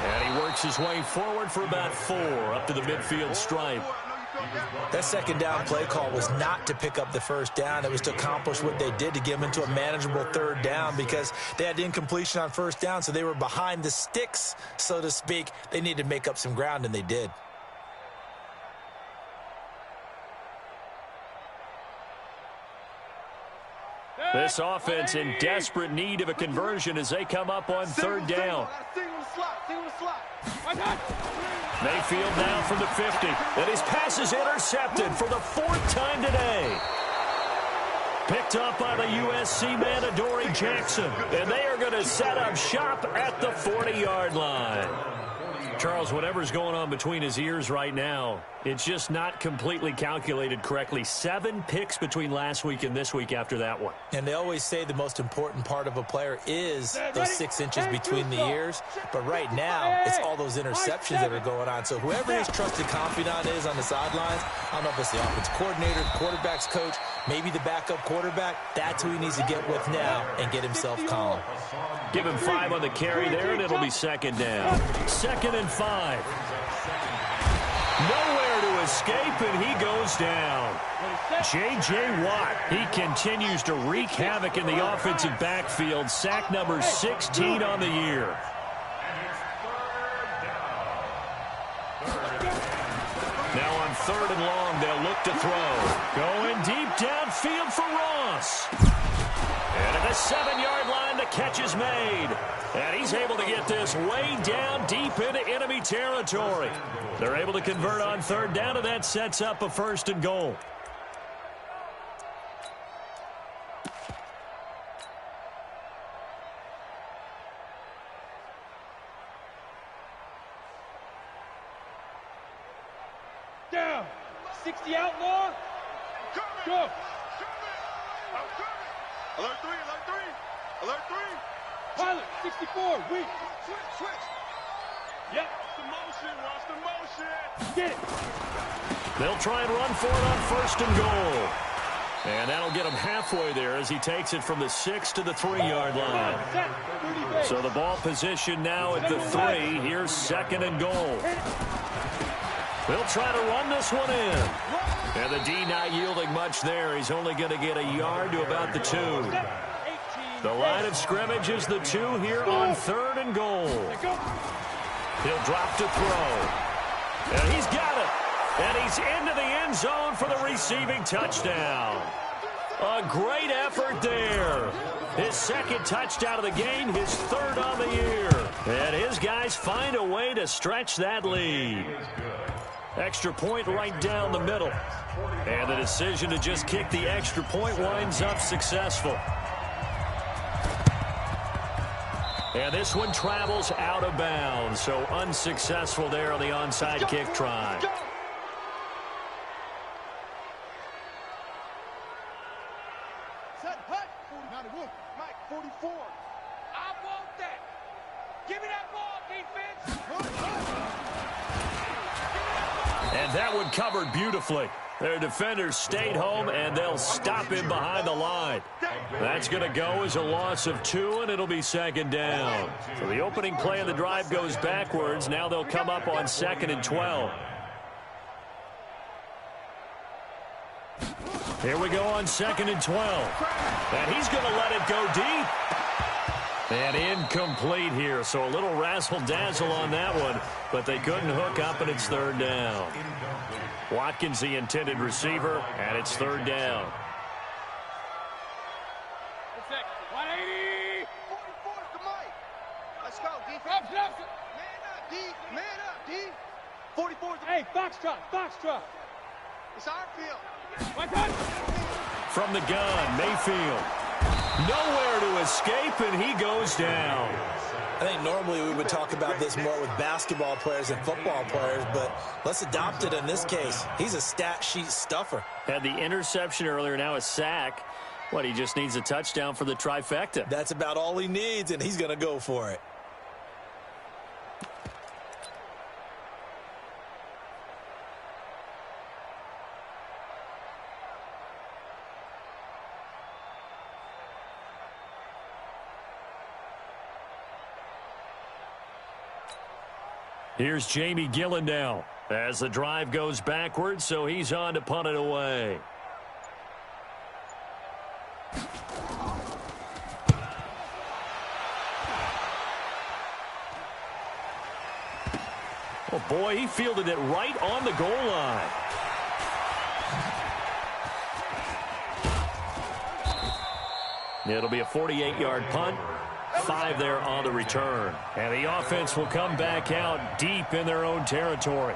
A: And he works his way forward for about 4 up to the midfield stripe.
B: That second down play call was not to pick up the first down. It was to accomplish what they did, to get them into a manageable third down, because they had incompletion on first down, so they were behind the sticks, so to speak. They needed to make up some ground, and they did.
A: This offense in desperate need of a conversion as they come up on third down. Mayfield now from the 50. And his pass is intercepted for the 4th time today. Picked up by the USC man, Adoree Jackson. And they are going to set up shop at the 40-yard line. Charles, whatever's going on between his ears right now, it's just not completely calculated correctly. 7 picks between last week and this week after that one.
B: And they always say the most important part of a player is those 6 inches between the ears. But right now, it's all those interceptions that are going on. So whoever his trusted confidant is on the sidelines, I don't know if it's the offense coordinator, the quarterback's coach, maybe the backup quarterback, that's who he needs to get with now and get himself calm.
A: Give him 5 on the carry there, and it'll be second down. 2nd and 5. Nowhere to escape, and he goes down. J.J. Watt, he continues to wreak havoc in the offensive backfield. Sack number 16 on the year. Now on 3rd and long, they'll look to throw. Going deep downfield for Ross. And at the 7-yard line, the catch is made. And he's able to get this way down deep into enemy territory. They're able to convert on 3rd down, and that sets up a 1st and goal.
C: Down. 60 outlaw. Go.
E: Alert 3, alert 3, alert 3.
C: Pilot, 64, weak.
E: Switch.
C: Yep.
E: Watch the motion.
C: Get it.
A: They'll try and run for it on 1st and goal. And that'll get him halfway there as he takes it from the 6 to the 3-yard line. So the ball position now at the 3. Here's 2nd and goal. They'll try to run this one in. And the D not yielding much there. He's only going to get a yard to about the 2. The line of scrimmage is the 2 here on 3rd and goal. He'll drop to throw. And he's got it. And he's into the end zone for the receiving touchdown. A great effort there. His 2nd touchdown of the game, his 3rd on the year. And his guys find a way to stretch that lead. Extra point right down the middle. And the decision to just kick the extra point winds up successful. And this one travels out of bounds, so unsuccessful there on the onside kick try.
E: Set, hut. 91. Mike, 44.
F: I want that. Give me that ball, defense.
A: And that one covered beautifully. Their defenders stayed home, and they'll stop him behind the line. That's going to go as a loss of 2, and it'll be 2nd down. So the opening play of the drive goes backwards. Now they'll come up on 2nd and 12. Here we go on 2nd and 12. And he's going to let it go deep. And incomplete here, so a little razzle-dazzle on that one, but they couldn't hook up, and it's 3rd down. Watkins, the intended receiver, and it's 3rd down.
F: 180.
E: 44 to Mike. Let's go, defense.
F: Drop.
E: Man up, D. Man up, D. 44 to
C: Hey, Foxtrot.
E: It's our field.
F: My God.
A: From the gun, Mayfield. Nowhere to escape, and he goes down.
B: I think normally we would talk about this more with basketball players and football players, but let's adopt it in this case. He's a stat sheet stuffer.
A: Had the interception earlier, now a sack. What, he just needs a touchdown for the trifecta.
B: That's about all he needs, and he's going to go for it.
A: Here's Jamie Gillen now as the drive goes backwards, so he's on to punt it away. Oh, boy, he fielded it right on the goal line. It'll be a 48-yard punt. 5 there on the return. And the offense will come back out deep in their own territory.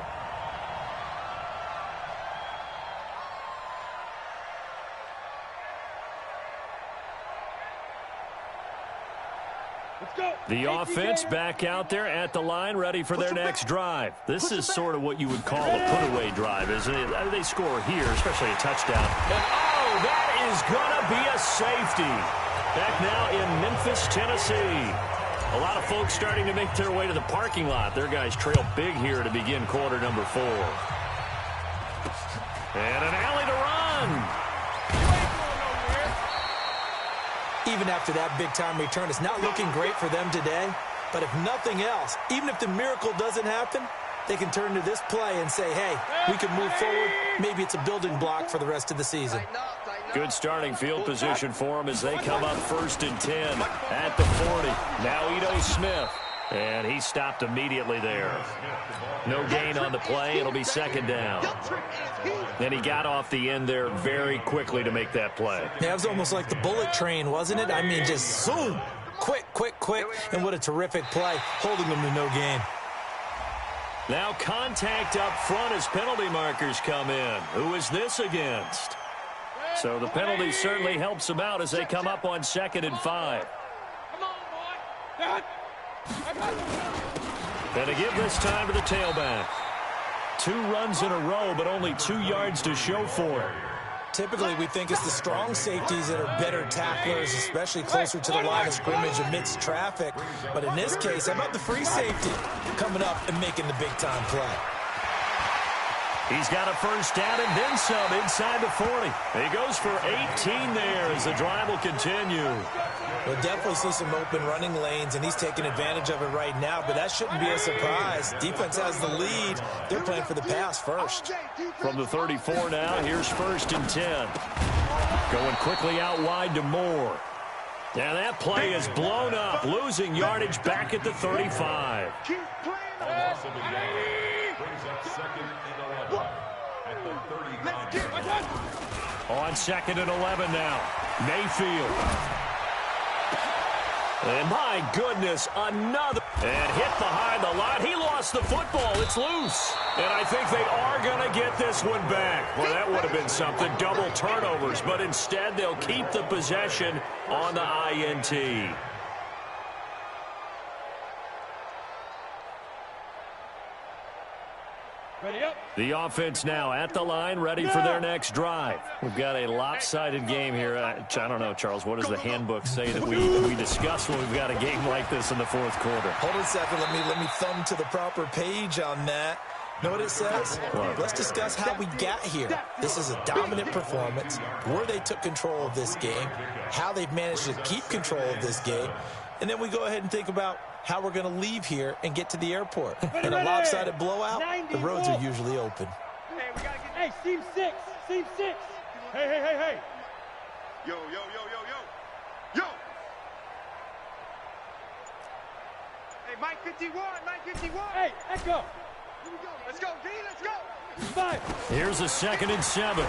A: The offense back out there at the line, ready for their next drive. This is sort of what you would call a put-away drive, isn't it? They score here, especially a touchdown. And, oh, that is going to be a safety. Back now in Memphis, Tennessee. A lot of folks starting to make their way to the parking lot. Their guys trail big here to begin quarter number 4. And an alley to run.
B: Even after that big-time return, it's not looking great for them today. But if nothing else, even if the miracle doesn't happen, they can turn to this play and say, hey, we can move forward. Maybe it's a building block for the rest of the season.
A: Good starting field position for them as they come up 1st and 10 at the 40. Now Ito Smith. And he stopped immediately there. No gain on the play. It'll be 2nd down. Then he got off the end there very quickly to make that play.
B: Yeah, it was almost like the bullet train, wasn't it? I mean, just zoom. Quick, quick, quick. And what a terrific play, holding them to no gain.
A: Now contact up front as penalty markers come in. Who is this against? So the penalty certainly helps them out as they come up on 2nd and 5.
F: Come on, boy.
A: And a give this time to the tailback. 2 runs in a row, but only 2 yards to show for it.
B: Typically, we think it's the strong safeties that are better tacklers, especially closer to the line of scrimmage amidst traffic. But in this case, how about the free safety coming up and making the big-time play?
A: He's got a 1st down and then some inside the 40. He goes for 18 there as the drive will continue.
B: We'll definitely see some open running lanes, and he's taking advantage of it right now, but that shouldn't be a surprise. Defense has the lead. They're playing for the pass first.
A: From the 34 now, here's 1st and 10. Going quickly out wide to Moore. And that play is blown up, losing yardage back at the 35.
E: Keep playing the brings up 2nd and 11 at the 35.
A: On 2nd and 11 now, Mayfield. And my goodness, another. And hit behind the line. He lost the football. It's loose. And I think they are going to get this one back. Well, that would have been something. Double turnovers. But instead, they'll keep the possession on the INT. The offense now at the line, ready for their next drive. We've got a lopsided game here. I don't know, Charles, what does the handbook say that we discuss when we've got a game like this in the 4th quarter?
B: Hold on a second. Let me thumb to the proper page on that. Know what it says? Let's discuss how we got here. This is a dominant performance, where they took control of this game, how they've managed to keep control of this game, and then we go ahead and think about how we're going to leave here and get to the airport. In a lopsided blowout, the roads are usually open.
C: Hey, seam 6. Seam 6. Hey.
E: Yo. Hey, Mike 51.
C: Hey, Echo.
E: Let's go, D. Let's go.
C: 5.
A: Here's a 2nd and 7.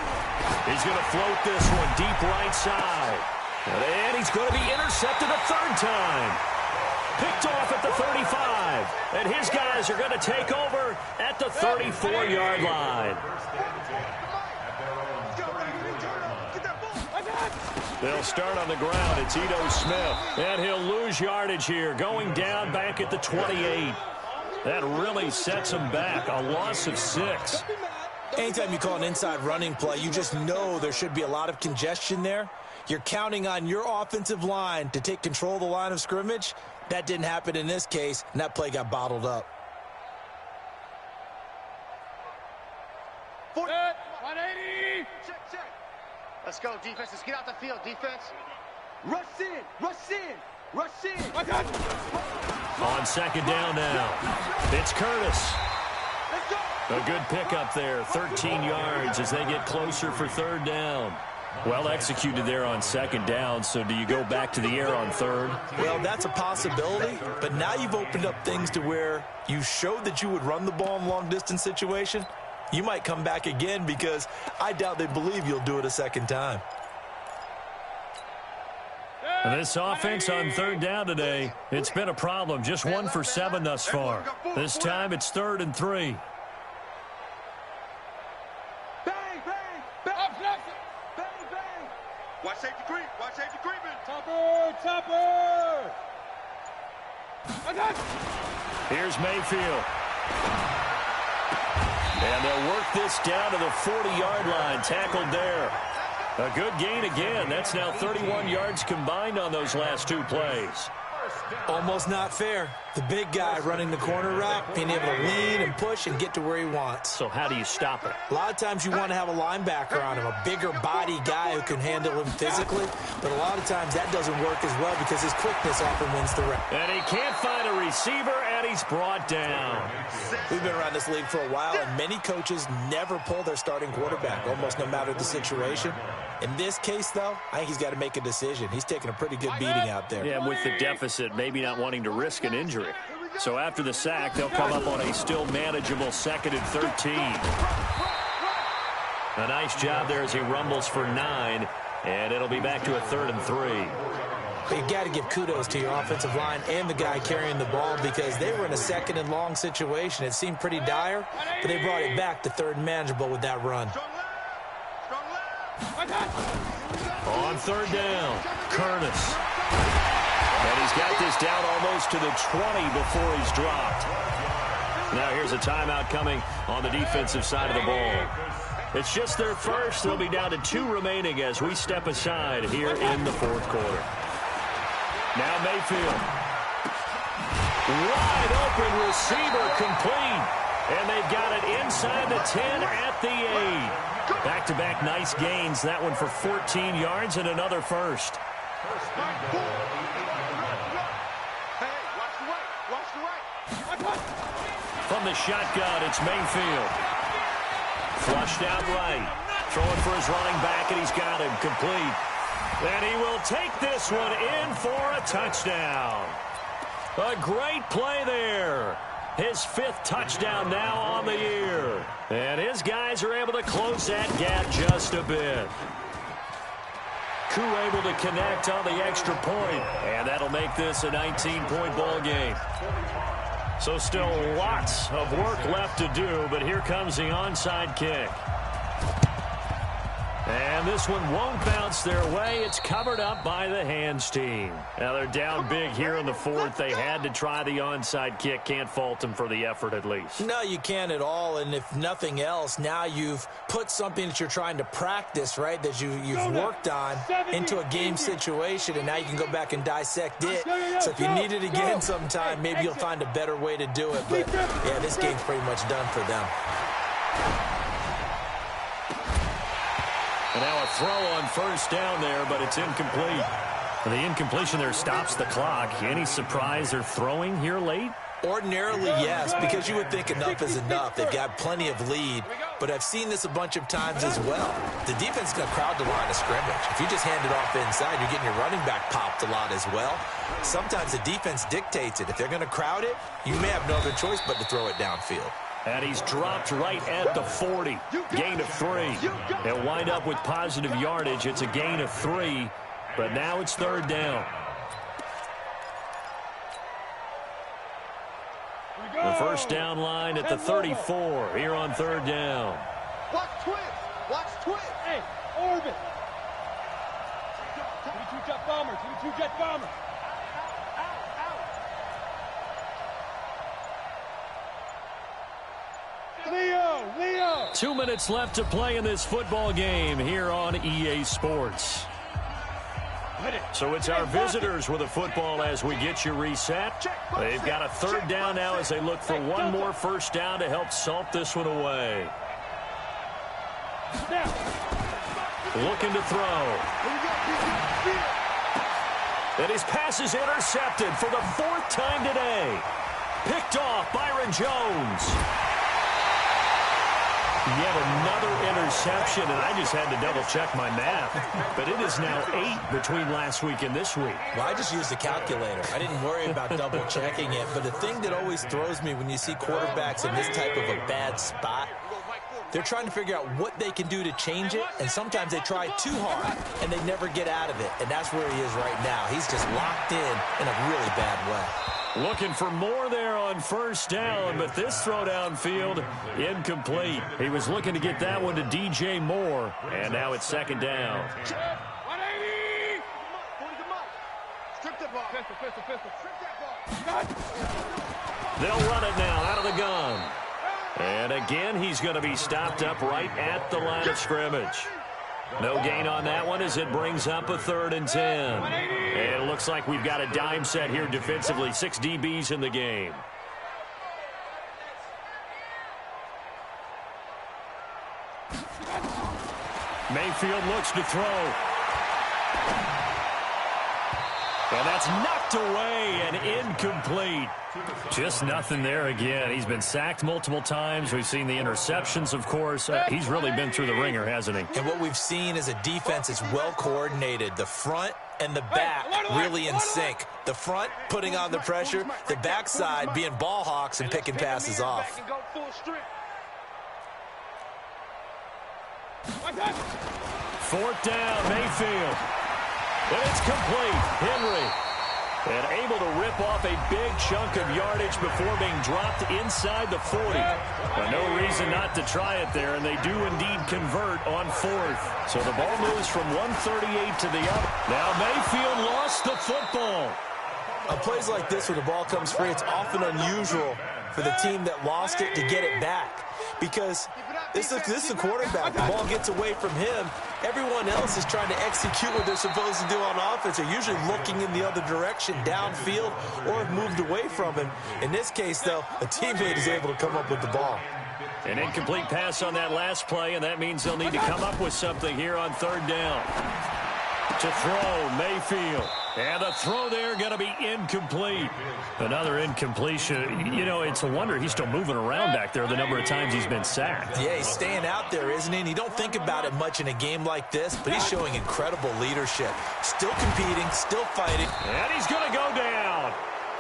A: He's going to float this one deep right side. And he's going to be intercepted a 3rd time. Picked off at the 35. And his guys are going to take over at the 34-yard line. They'll start on the ground. It's Ito Smith. And he'll lose yardage here, going down back at the 28. That really sets him back. A loss of 6.
B: Anytime you call an inside running play, you just know there should be a lot of congestion there. You're counting on your offensive line to take control of the line of scrimmage. That didn't happen in this case, and that play got bottled up.
F: 180.
E: Check. Let's go, defense. Let's get out the field, defense.
C: Rush in. Rush in.
A: On second down now, it's Curtis.
C: Let's go.
A: A good pickup there, 13 yards as they get closer for third down. Well executed there on second down, so do you go back to the air on third?
B: Well, that's a possibility, but now you've opened up things to where you showed that you would run the ball in long-distance situation. You might come back again because I doubt they believe you'll do it a second time.
A: And this offense on third down today, it's been a problem. Just 1 for 7 thus far. This time it's 3rd and 3.
C: Bang, bang, bang. Bang, bang.
E: Watch safety creep. Watch safety creeping.
C: Topper.
A: Here's Mayfield. And they'll work this down to the 40-yard line, tackled there. A good gain again. That's now 31 yards combined on those last 2 plays.
B: Almost not fair. The big guy running the corner route, being able to lean and push and get to where he wants.
A: So how do you stop it?
B: A lot of times you want to have a linebacker on him, a bigger body guy who can handle him physically, but a lot of times that doesn't work as well because his quickness often wins the race.
A: And he can't find a receiver, and he's brought down.
B: We've been around this league for a while, and many coaches never pull their starting quarterback, almost no matter the situation. In this case, though, I think he's got to make a decision. He's taking a pretty good beating out there.
A: Yeah, with the deficit, maybe not wanting to risk an injury. So after the sack, they'll come up on a still manageable 2nd and 13. A nice job there as he rumbles for 9, and it'll be back to a 3rd and 3.
B: But you got to give kudos to your offensive line and the guy carrying the ball because they were in a 2nd and long situation. It seemed pretty dire, but they brought it back to 3rd and manageable with that run.
A: On 3rd down, Curtis. And he's got this down almost to the 20 before he's dropped. Now here's a timeout coming on the defensive side of the ball. It's just their first. They'll be down to 2 remaining as we step aside here in the 4th quarter. Now Mayfield. Wide open receiver complete. And they've got it inside the 10 at the 8. Back-to-back nice gains. That one for 14 yards and another first. From the shotgun, it's Mayfield. Flushed out right. Throwing for his running back, and he's got him complete. And he will take this one in for a touchdown. A great play there. His 5th touchdown now on the year. And his guys are able to close that gap just a bit. Koo able to connect on the extra point, and that'll make this a 19-point ball game. So still lots of work left to do, but here comes the onside kick. And this one won't bounce their way. It's covered up by the hands team. Now they're down big here in the 4th. They had to try the onside kick. Can't fault them for the effort at least.
B: No, you can't at all. And if nothing else, now you've put something that you're trying to practice, right, that you've worked on into a game situation, and now you can go back and dissect it. So if you need it again sometime, maybe you'll find a better way to do it. But, yeah, this game's pretty much done for them.
A: And now a throw on 1st down there, but it's incomplete. And the incompletion there stops the clock. Any surprise they're throwing here late?
B: Ordinarily, yes, because you would think enough is enough. They've got plenty of lead, but I've seen this a bunch of times as well. The defense is going to crowd the line of scrimmage. If you just hand it off inside, you're getting your running back popped a lot as well. Sometimes the defense dictates it. If they're going to crowd it, you may have no other choice but to throw it downfield.
A: And he's dropped right at the 40. Gain of 3. They'll wind up with positive yardage. It's a gain of 3, but now it's 3rd down. The 1st down line at the 34 here on 3rd down.
E: Watch twist. Watch twist.
C: Hey, orbit. 22 jet bomber. 22 jet bomber. Leo.
A: 2 minutes left to play in this football game here on EA Sports. So it's our visitors with a football as we get you reset. They've got a 3rd down now as they look for one more 1st down to help salt this one away. Looking to throw. And his pass is intercepted for the 4th time today. Picked off Byron Jones. Yet another interception, and I just had to double-check my math. But it is now 8 between last week and this week.
B: Well, I just used the calculator. I didn't worry about double-checking it. But the thing that always throws me when you see quarterbacks in this type of a bad spot, they're trying to figure out what they can do to change it, and sometimes they try too hard, and they never get out of it. And that's where he is right now. He's just locked in a really bad way.
A: Looking for more there on 1st down, but this throw downfield, incomplete. He was looking to get that one to DJ Moore, and now it's 2nd down.
C: 180! Strip the ball. Pistol. Strip that ball.
A: They'll run it now out of the gun. And again, he's going to be stopped up right at the line of scrimmage. No gain on that one as it brings up a 3rd and 10. And it looks like we've got a dime set here defensively. 6 DBs in the game. Mayfield looks to throw. And that's knocked away and incomplete. Just nothing there again. He's been sacked multiple times. We've seen the interceptions, of course. He's really been through the ringer, hasn't he?
B: And what we've seen is a defense is well coordinated. The front and the back really in sync. The front putting on the pressure. The backside being ball hawks and picking passes off.
A: 4th down, Mayfield. And it's complete. Henry. And able to rip off a big chunk of yardage before being dropped inside the 40. But no reason not to try it there, and they do indeed convert on 4th. So the ball moves from 138 to the other. Now Mayfield lost the football.
B: On plays like this where the ball comes free, it's often unusual for the team that lost it to get it back. Because this is the quarterback. The ball gets away from him. Everyone else is trying to execute what they're supposed to do on offense. They're usually looking in the other direction, downfield, or have moved away from him. In this case, though, a teammate is able to come up with the ball.
A: An incomplete pass on that last play, and that means they'll need to come up with something here on 3rd down. To throw, Mayfield. And the throw there going to be incomplete. Another incompletion. You know, it's a wonder he's still moving around back there the number of times he's been sacked.
B: Yeah, he's staying out there, isn't he? And you don't think about it much in a game like this, but he's showing incredible leadership. Still competing, still fighting.
A: And he's going to go down.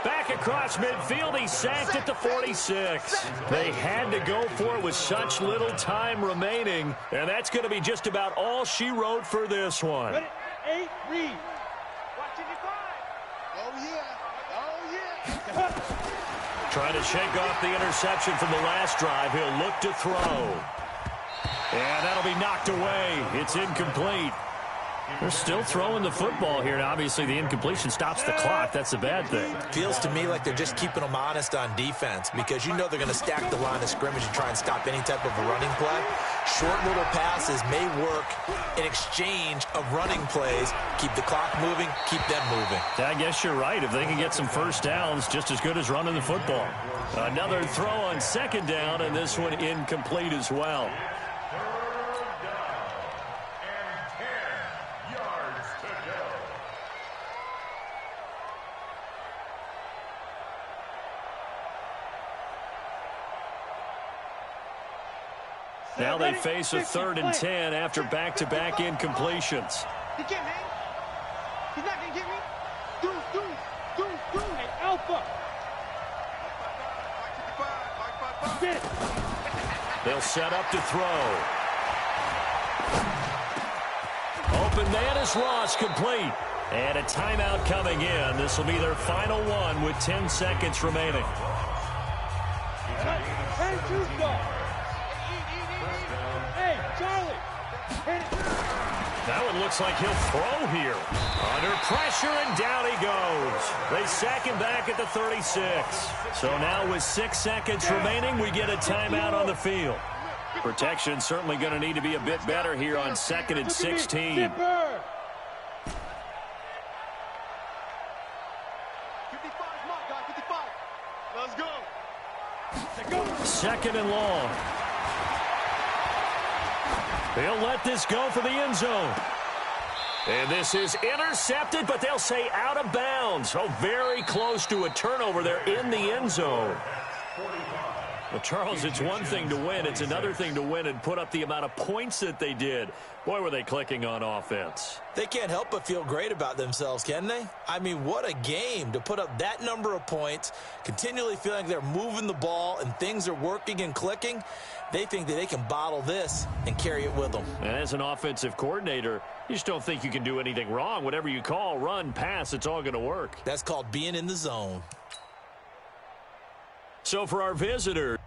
A: Back across midfield, he's sacked at the 46. They had to go for it with such little time remaining, and that's going to be just about all she wrote for this one.
C: 8, read.
A: Trying to shake off the interception from the last drive. He'll look to throw. And that'll be knocked away. It's incomplete. They're still throwing the football here. Now, obviously, the incompletion stops the clock. That's a bad thing.
B: Feels to me like they're just keeping them honest on defense because you know they're going to stack the line of scrimmage and try and stop any type of a running play. Short little passes may work in exchange of running plays. Keep the clock moving, keep them moving.
A: I guess you're right. If they can get some 1st downs, just as good as running the football. Another throw on 2nd down, and this one incomplete as well. Now they face a 3rd and 10 after back-to-back incompletions.
C: He can't hang. He's not going to get me. Do. Hey, Alpha.
A: They'll set up to throw. Open man is lost, complete. And a timeout coming in. This will be their final one with 10 seconds remaining.
C: Hey, Charlie.
A: That one looks like he'll throw here. Under pressure, and down he goes. They sack him back at the 36. So now with 6 seconds remaining, we get a timeout on the field. Protection certainly going to need to be a bit better here on 2nd and 16.
C: 55, my guy, 55. Let's go.
A: 2nd and long. They'll let this go for the end zone. And this is intercepted, but they'll say out of bounds. Oh, very close to a turnover there in the end zone. Well, Charles, it's one thing to win. It's another thing to win and put up the amount of points that they did. Boy, were they clicking on offense.
B: They can't help but feel great about themselves, can they? I mean, what a game to put up that number of points, continually feeling like they're moving the ball and things are working and clicking. They think that they can bottle this and carry it with them.
A: And as an offensive coordinator, you just don't think you can do anything wrong. Whatever you call, run, pass, it's all going to work.
B: That's called being in the zone.
A: So for our visitors,